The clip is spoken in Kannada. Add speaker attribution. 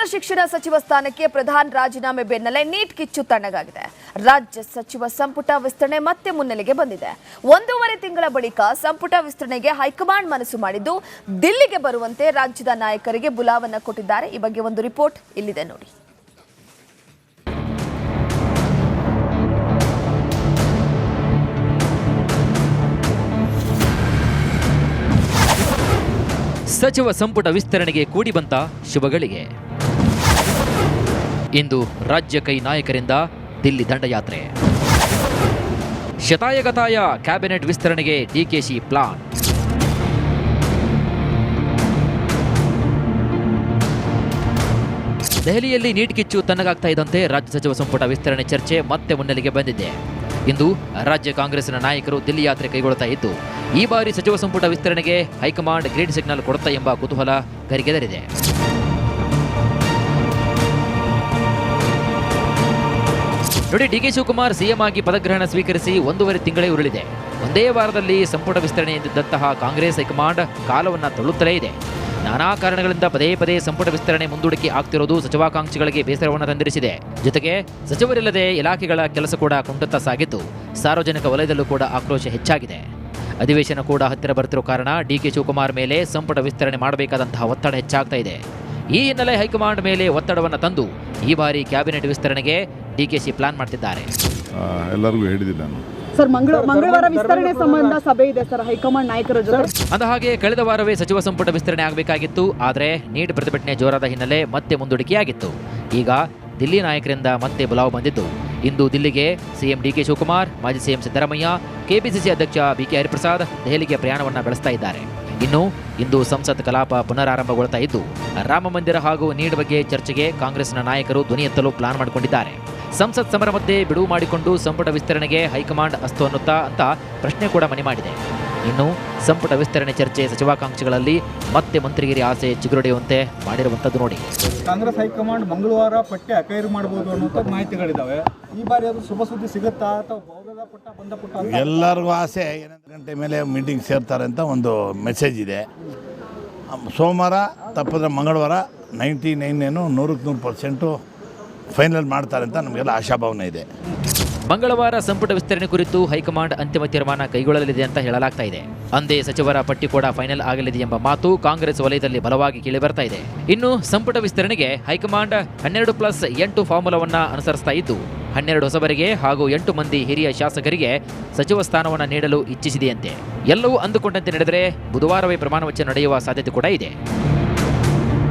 Speaker 1: ಕೇಂದ್ರ ಶಿಕ್ಷಣ ಸಚಿವ ಸ್ಥಾನಕ್ಕೆ ಪ್ರಧಾನ್ ರಾಜೀನಾಮೆ ಬೆನ್ನಲ್ಲೇ ನೀಟ್ ಕಿಚ್ಚು ತಣ್ಣಗಾಗಿದೆ. ರಾಜ್ಯ ಸಚಿವ ಸಂಪುಟ ವಿಸ್ತರಣೆ ಮತ್ತೆ ಮುನ್ನೆಲೆಗೆ ಬಂದಿದೆ. 1.5 ತಿಂಗಳ ಬಳಿಕ ಸಂಪುಟ ವಿಸ್ತರಣೆಗೆ ಹೈಕಮಾಂಡ್ ಮನಸ್ಸು ಮಾಡಿದ್ದು ದಿಲ್ಲಿಗೆ ಬರುವಂತೆ ರಾಜ್ಯದ ನಾಯಕರಿಗೆ ಬುಲಾವನ್ನ ಕೊಟ್ಟಿದ್ದಾರೆ. ಈ ಬಗ್ಗೆ ಒಂದು ರಿಪೋರ್ಟ್ ಇಲ್ಲಿದೆ ನೋಡಿ.
Speaker 2: ಸಚಿವ ಸಂಪುಟ ವಿಸ್ತರಣೆಗೆ ಕೂಡಿ ಬಂತ ಶುಭಗಳಿಗೆ. ಇಂದು ರಾಜ್ಯ ಕೈ ನಾಯಕರಿಂದ ದಿಲ್ಲಿ ದಂಡಯಾತ್ರೆ. ಶತಾಯಗತಾಯ ಕ್ಯಾಬಿನೆಟ್ ವಿಸ್ತರಣೆಗೆ ಡಿಕೆಶಿ ಪ್ಲಾನ್. ದೆಹಲಿಯಲ್ಲಿ ನೀಟ್ ಕಿಚ್ಚು ತಣ್ಣಗಾಗ್ತಾ ಇದ್ದಂತೆ ರಾಜ್ಯ ಸಚಿವ ಸಂಪುಟ ವಿಸ್ತರಣೆ ಚರ್ಚೆ ಮತ್ತೆ ಮುನ್ನೆಲೆಗೆ ಬಂದಿದೆ. ಇಂದು ರಾಜ್ಯ ಕಾಂಗ್ರೆಸ್ನ ನಾಯಕರು ದಿಲ್ಲಿ ಯಾತ್ರೆ ಕೈಗೊಳ್ಳುತ್ತಾ ಇದ್ದು, ಈ ಬಾರಿ ಸಚಿವ ಸಂಪುಟ ವಿಸ್ತರಣೆಗೆ ಹೈಕಮಾಂಡ್ ಗ್ರೀನ್ ಸಿಗ್ನಲ್ ಕೊಡುತ್ತಾ ಎಂಬ ಕುತೂಹಲ ಗರಿಗೆದರಿದೆ. ನೋಡಿ, ಡಿಕೆ ಶಿವಕುಮಾರ್ ಸಿಎಂ ಆಗಿ ಪದಗ್ರಹಣ ಸ್ವೀಕರಿಸಿ 1.5 ತಿಂಗಳೇ ಉರುಳಿದೆ. ಒಂದೇ ವಾರದಲ್ಲಿ ಸಂಪುಟ ವಿಸ್ತರಣೆ ಎಂದಿದ್ದಂತಹ ಕಾಂಗ್ರೆಸ್ ಹೈಕಮಾಂಡ್ ಕಾಲವನ್ನ ತಳ್ಳುತ್ತಲೇ ಇದೆ. ನಾನಾ ಕಾರಣಗಳಿಂದ ಪದೇ ಪದೇ ಸಂಪುಟ ವಿಸ್ತರಣೆ ಮುಂದೂಡಿಕೆ ಆಗ್ತಿರೋದು ಸಚಿವಾಕಾಂಕ್ಷಿಗಳಿಗೆ ಬೇಸರವನ್ನು ತಂದಿರಿಸಿದೆ. ಜೊತೆಗೆ ಸಚಿವರಿಲ್ಲದೆ ಇಲಾಖೆಗಳ ಕೆಲಸ ಕೂಡ ಕುಂಟುತ್ತಾ ಸಾಗಿದ್ದು, ಸಾರ್ವಜನಿಕ ವಲಯದಲ್ಲೂ ಕೂಡ ಆಕ್ರೋಶ ಹೆಚ್ಚಾಗಿದೆ. ಅಧಿವೇಶನ ಕೂಡ ಹತ್ತಿರ ಬರ್ತಿರೋ ಕಾರಣ ಡಿಕೆ ಶಿವಕುಮಾರ್ ಮೇಲೆ ಸಂಪುಟ ವಿಸ್ತರಣೆ ಮಾಡಬೇಕಾದಂತಹ ಒತ್ತಡ ಹೆಚ್ಚಾಗ್ತಾ ಇದೆ. ಈ ಹಿನ್ನೆಲೆ ಹೈಕಮಾಂಡ್ ಮೇಲೆ ಒತ್ತಡವನ್ನು ತಂದು ಈ ಬಾರಿ ಕ್ಯಾಬಿನೆಟ್ ವಿಸ್ತರಣೆಗೆ ಡಿಕೆಶಿ ಪ್ಲಾನ್ ಮಾಡ್ತಿದ್ದಾರೆ.
Speaker 3: ಎಲ್ಲರಿಗೂ ಹೇಳಿದ್ದೀನಿ ನಾನು
Speaker 4: ಸರ್, ಮಂಗಳವಾರ ವಿಸ್ತರಣೆ ಸಂಬಂಧ ಸಭೆ ಇದೆ ಸರ್ ಹೈಕಮಾಂಡ್ ನಾಯಕರ ಜೊತೆ.
Speaker 2: ಅಂದಹಾಗೆ ಕಳೆದ ವಾರವೇ ಸಚಿವ ಸಂಪುಟ ವಿಸ್ತರಣೆ ಆಗಬೇಕಾಗಿತ್ತು. ಆದರೆ ನೀಟ್ ಪ್ರತಿಭಟನೆ ಜೋರಾದ ಹಿನ್ನೆಲೆ ಮತ್ತೆ ಮುಂದೂಡಿಕೆಯಾಗಿತ್ತು. ಈಗ ದಿಲ್ಲಿ ನಾಯಕರಿಂದ ಮತ್ತೆ ಬುಲಾವ್ ಬಂದಿದ್ದು, ಇಂದು ದಿಲ್ಲಿಗೆ ಸಿಎಂ ಡಿಕೆ ಶಿವಕುಮಾರ್, ಮಾಜಿ ಸಿಎಂ ಸಿದ್ದರಾಮಯ್ಯ, ಕೆಪಿಸಿಸಿ ಅಧ್ಯಕ್ಷ ಬಿಕೆ ಹರಿಪ್ರಸಾದ್ ದೆಹಲಿಗೆ ಪ್ರಯಾಣವನ್ನು ಬೆಳೆಸ್ತಾ ಇದ್ದಾರೆ. ಇನ್ನು ಇಂದು ಸಂಸತ್ ಕಲಾಪ ಪುನರಾರಂಭಗೊಳ್ತಾ ಇದ್ದು, ರಾಮ ಮಂದಿರ ಹಾಗೂ ನೀಟ್ ಬಗ್ಗೆ ಚರ್ಚೆಗೆ ಕಾಂಗ್ರೆಸ್ನ ನಾಯಕರು ಧ್ವನಿ ಎತ್ತಲು ಪ್ಲಾನ್ ಮಾಡಿಕೊಂಡಿದ್ದಾರೆ. ಸಂಸತ್ ಸಮರ ಮಧ್ಯೆ ಬಿಡುವು ಮಾಡಿಕೊಂಡು ಸಂಪುಟ ವಿಸ್ತರಣೆಗೆ ಹೈಕಮಾಂಡ್ ಅಸ್ತು ಅನ್ನುತ್ತಾ ಅಂತ ಪ್ರಶ್ನೆ ಕೂಡ ಮನೆ ಮಾಡಿದೆ. ಇನ್ನು ಸಂಪುಟ ವಿಸ್ತರಣೆ ಚರ್ಚೆ ಸಚಿವಾಕಾಂಕ್ಷಿಗಳಲ್ಲಿ ಮತ್ತೆ ಮಂತ್ರಿಗಿರಿ ಆಸೆ ಚಿಗುರೊಡೆಯುವಂತೆ ಮಾಡಿರುವಂಥದ್ದು ನೋಡಿ.
Speaker 5: ಕಾಂಗ್ರೆಸ್ ಹೈಕಮಾಂಡ್ ಮಂಗಳವಾರ ಪಟ್ಟಿ ಅಕೈರು ಮಾಡಬಹುದು ಅನ್ನುವಂಥ ಮಾಹಿತಿಗಳಿದ್ದಾವೆ. ಈ ಬಾರಿ ಅದು ಶುಭ ಸುದ್ದಿ ಸಿಗುತ್ತಾ ಅಥವಾ ಬಹುದದ ಪುಟ್ಟ ಬಂದ ಪುಟ್ಟ?
Speaker 6: ಎಲ್ಲರಿಗೂ ಆಸೆ 8 ಗಂಟೆ ಮೇಲೆ ಮೀಟಿಂಗ್ ಸೇರ್ತಾರೆ ಅಂತ ಒಂದು ಮೆಸೇಜ್ ಇದೆ. ಸೋಮವಾರ ತಪ್ಪಿದ್ರೆ ಮಂಗಳವಾರ 100% ಫೈನಲ್ ಮಾಡ್ತಾರೆ ಅಂತ ನಮಗೆಲ್ಲ ಆಶಾಭಾವನೆ ಇದೆ.
Speaker 2: ಮಂಗಳವಾರ ಸಂಪುಟ ವಿಸ್ತರಣೆ ಕುರಿತು ಹೈಕಮಾಂಡ್ ಅಂತಿಮ ತೀರ್ಮಾನ ಕೈಗೊಳ್ಳಲಿದೆ ಅಂತ ಹೇಳಲಾಗ್ತಾ ಇದೆ. ಅಂದೇ ಸಚಿವರ ಪಟ್ಟಿ ಕೂಡ ಫೈನಲ್ ಆಗಲಿದೆ ಎಂಬ ಮಾತು ಕಾಂಗ್ರೆಸ್ ವಲಯದಲ್ಲಿ ಬಲವಾಗಿ ಕೇಳಿಬರ್ತಾ ಇದೆ. ಇನ್ನು ಸಂಪುಟ ವಿಸ್ತರಣೆಗೆ ಹೈಕಮಾಂಡ್ 12+8 ಫಾರ್ಮುಲಾವನ್ನ ಅನುಸರಿಸ್ತಾ ಇದ್ದು, 12 ಹೊಸಬರಿಗೆ ಹಾಗೂ 8 ಮಂದಿ ಹಿರಿಯ ಶಾಸಕರಿಗೆ ಸಚಿವ ಸ್ಥಾನವನ್ನು ನೀಡಲು ಇಚ್ಛಿಸಿದೆಯಂತೆ. ಎಲ್ಲವೂ ಅಂದುಕೊಂಡಂತೆ ನಡೆದರೆ ಬುಧವಾರವೇ ಪ್ರಮಾಣ ವಚನ ನಡೆಯುವ ಸಾಧ್ಯತೆ ಕೂಡ ಇದೆ.